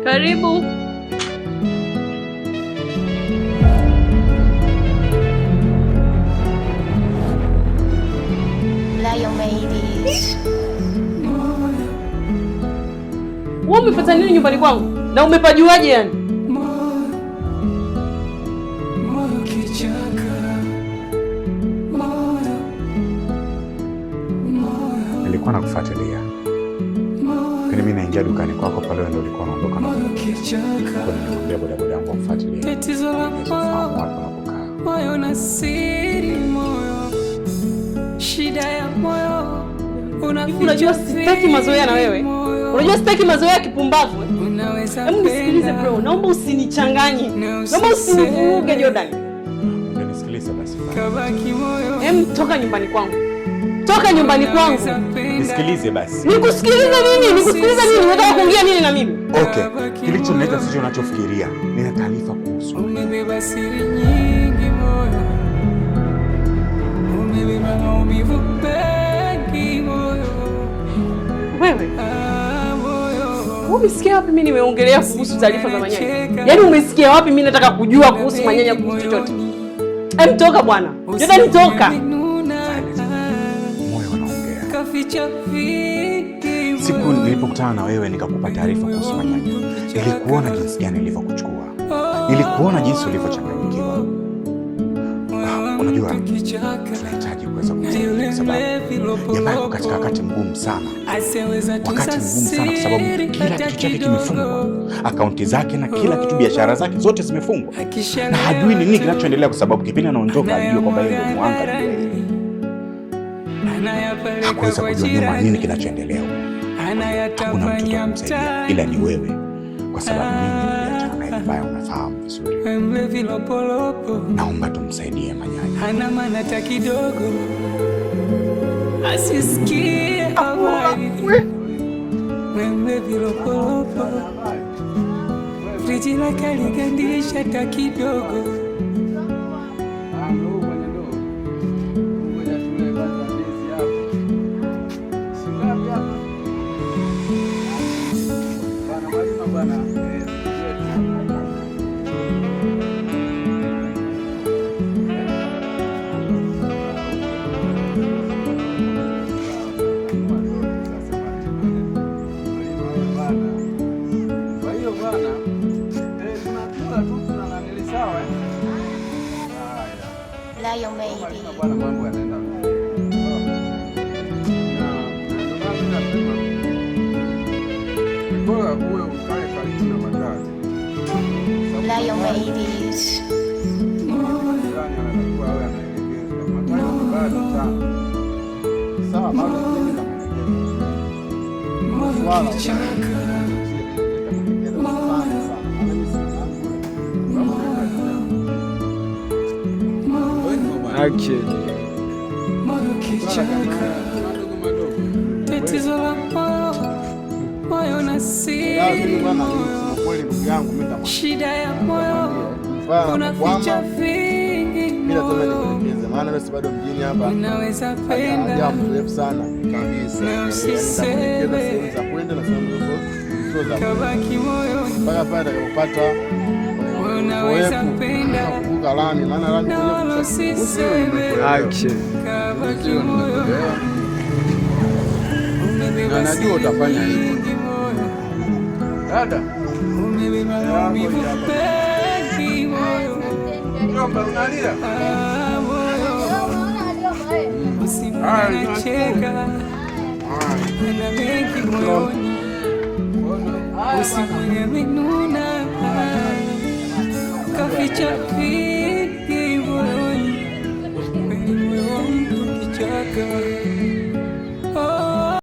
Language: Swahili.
Karibu. Wewe umefuata nini nyumbani kwangu? Na umepajuaje yani? Nilikuwa nakufuatilia. Lakini mimi naingia dukani kwako pale ndio ulikuwa unaondoka na nilimwambia bodaboda yangu amfuatilie. Tatizo la moyo na siri moyo. Shida ya moyo. Unajua sitaki mazoea na wewe. Unajua sitaki mazoea ya kipumbavu. Hebu nisikilize bro, naomba usinichanganye. Naomba usinivuruge Jordan. Nisikilize basi. Hem, toka nyumbani kwangu. Toka nyumbani kwangu. Nisikilize basi. Nikusikilize nini? Nikusikilize nini? Unataka kuongea nini na mimi? Okay. Kilichonileta sio unachofikiria. Nina taarifa kuhusu. Umebeba siri nyingi moyo. Umebeba maumivu mengi moyo. Wewe. Umesikia wapi mimi nimeongelea kuhusu taarifa za manyanya? Yaani umesikia wapi mimi nataka kujua kuhusu manyanya kuhusu chochote? Hem, toka bwana. Jordan toka. Moyo unaongea. Siku nilipokutana na wewe nikakupa taarifa kuhusu manyanya. Nilikuona jinsi gani nilivyokuchukua. Nilikuona jinsi ulivyochanganyikiwa. Unajua tunahitaji kuweza kumsaidia kwa sababu jamaa yuko katika wakati mgumu sana. Wakati mgumu sana kwa sababu kila kitu chake kimefungwa. Akaunti zake na kila kitu, biashara zake zote zimefungwa. Na hajui ni nini kinachoendelea kwa sababu kipindi anaondoka alijua kwamba yeye ndio mwanga. Hakuweza kujua nyuma nini kinachoendelea. Hakuna mtu atamsaidia ila ni wewe. Kwa sababu mimi ambaye unafahamu vizuri. Naomba tumsaidie manyanya. Hana maana hata kidogo. Asisikie habari. Wewe vilopolopo. Friji la kaligandisha hata kidogo. Tatizo la moyo na siri. Shida ya moyo unaficha vingi moyo. Maana wewe bado mjini hapa. Unaweza penda mrefu sana kabisa. Usiseme za kwenda na sio za kabaki moyo. Mpaka pale utakapopata unaweza penda kuvuka lani kwenye usiseme kabaki moyo. Na najua utafanya hivyo. Dada, umebeba maumivu mengi moyo. Nyomba unalia? Usinacheka na mengi moyoni. Usimwenye minuna kaficha